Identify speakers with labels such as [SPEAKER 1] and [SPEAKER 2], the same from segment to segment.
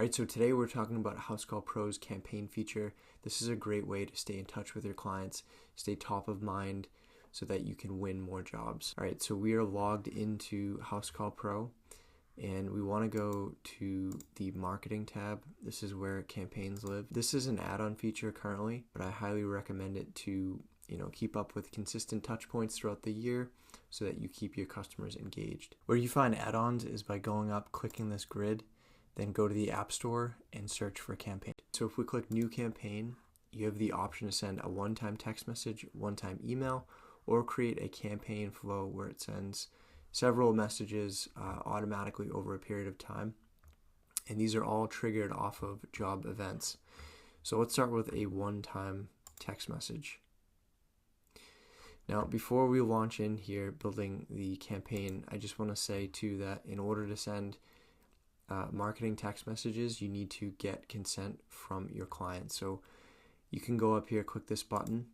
[SPEAKER 1] Alright, so today we're talking about Housecall Pro's campaign feature. This is a great way to stay in touch with your clients, stay top of mind so that you can win more jobs. Alright, so we are logged into Housecall Pro and we want to go to the marketing tab. This is where campaigns live. This is an add-on feature currently, but I highly recommend it to keep up with consistent touch points throughout the year so that you keep your customers engaged. Where you find add-ons is by going up, clicking this grid, then go to the App Store and search for campaign. So if we click New Campaign, you have the option to send a one-time text message, one-time email, or create a campaign flow where it sends several messages automatically over a period of time. And these are all triggered off of job events. So let's start with a one-time text message. Now, before we launch in here building the campaign, I just want to say too that in order to send marketing text messages, you need to get consent from your client. So you can go up here, click this button,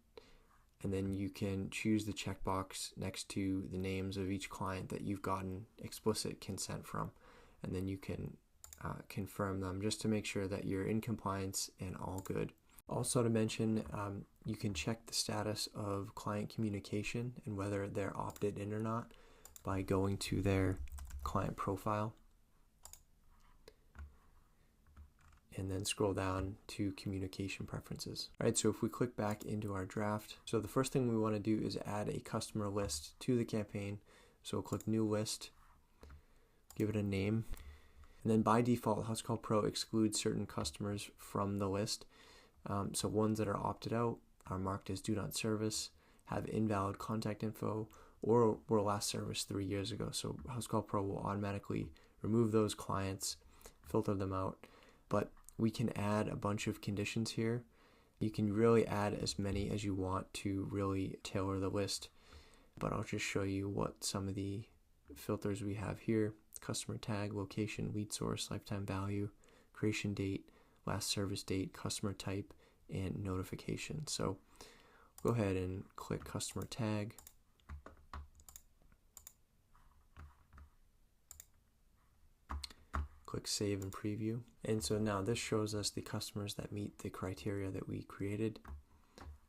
[SPEAKER 1] and then you can choose the checkbox next to the names of each client that you've gotten explicit consent from, and then you can confirm them just to make sure that you're in compliance and all good. Also to mention, you can check the status of client communication and whether they're opted in or not by going to their client profile and then scroll down to communication preferences. All right, so if we click back into our draft, so the first thing we want to do is add a customer list to the campaign. So we'll click New List, give it a name, and then by default, Housecall Pro excludes certain customers from the list. So ones that are opted out are marked as Do Not Service, have invalid contact info, or were last serviced 3 years ago. So Housecall Pro will automatically remove those clients, filter them out, but we can add a bunch of conditions here. You can really add as many as you want to really tailor the list, but I'll just show you what some of the filters we have here: customer tag, location, lead source, lifetime value, creation date, last service date, customer type, and notification. So go ahead and click customer tag. Click Save and Preview. And so now this shows us the customers that meet the criteria that we created.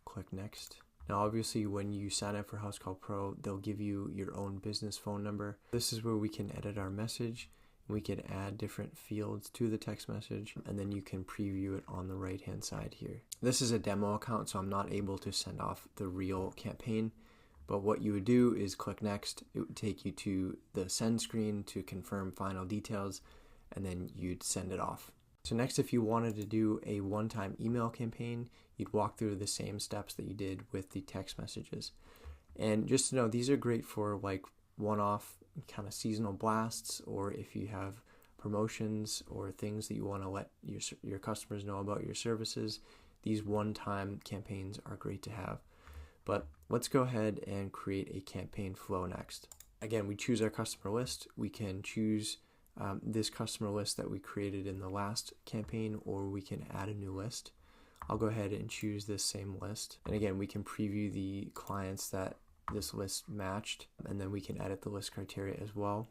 [SPEAKER 1] Click Next. Now obviously when you sign up for Housecall Pro, they'll give you your own business phone number. This is where we can edit our message. We can add different fields to the text message, and then you can preview it on the right hand side here. This is a demo account, so I'm not able to send off the real campaign, but what you would do is click Next. It would take you to the send screen to confirm final details, and then you'd send it off. So next, if you wanted to do a one-time email campaign, you'd walk through the same steps that you did with the text messages. And just to know, these are great for like one-off kind of seasonal blasts, or if you have promotions or things that you want to let your customers know about your services. These one-time campaigns are great to have. But let's go ahead and create a campaign flow next. Again, we choose our customer list. We can choose this customer list that we created in the last campaign, or we can add a new list. I'll go ahead and choose this same list. And again, we can preview the clients that this list matched, and then we can edit the list criteria as well.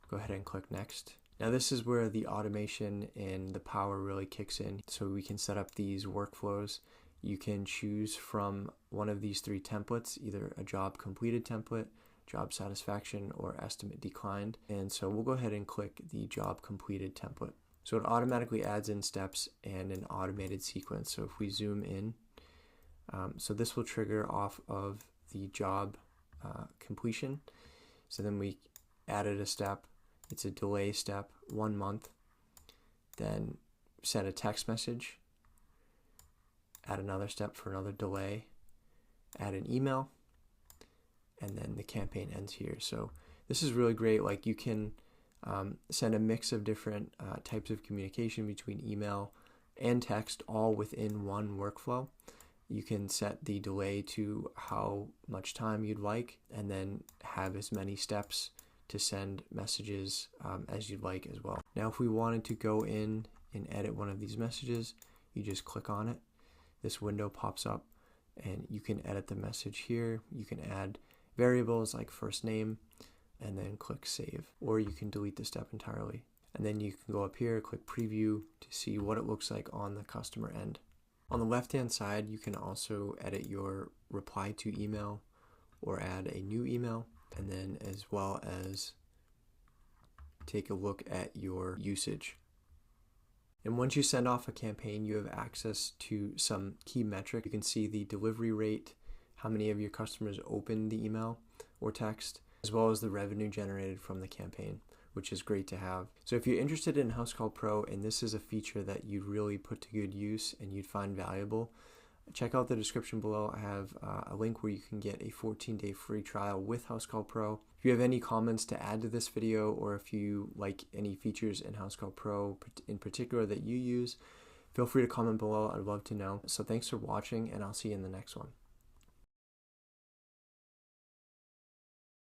[SPEAKER 1] Go ahead and click Next. Now this is where the automation and the power really kicks in. So we can set up these workflows. You can choose from one of these three templates, either a job completed template, job satisfaction, or estimate declined. And so we'll go ahead and click the job completed template. So it automatically adds in steps and an automated sequence. So if we zoom in, so this will trigger off of the job completion. So then we added a step. It's a delay step, 1 month. Then send a text message. Add another step for another delay. Add an email. And then the campaign ends here. So this is really great. Like you can send a mix of different types of communication between email and text all within one workflow. You can set the delay to how much time you'd like, and then have as many steps to send messages as you'd like as well. Now, if we wanted to go in and edit one of these messages, you just click on it. This window pops up, and you can edit the message here. You can add variables like first name, and then click Save, or you can delete the step entirely. And then you can go up here, click preview to see what it looks like on the customer end. On the left-hand side, you can also edit your reply to email or add a new email, and then as well as take a look at your usage. And once you send off a campaign, you have access to some key metric. You can see the delivery rate, how many of your customers opened the email or text, as well as the revenue generated from the campaign, which is great to have. So if you're interested in Housecall Pro and this is a feature that you'd really put to good use and you'd find valuable, check out the description below. I have a link where you can get a 14-day free trial with Housecall Pro. If you have any comments to add to this video, or if you like any features in Housecall Pro in particular that you use, feel free to comment below. I'd love to know. So thanks for watching, and I'll see you in the next one.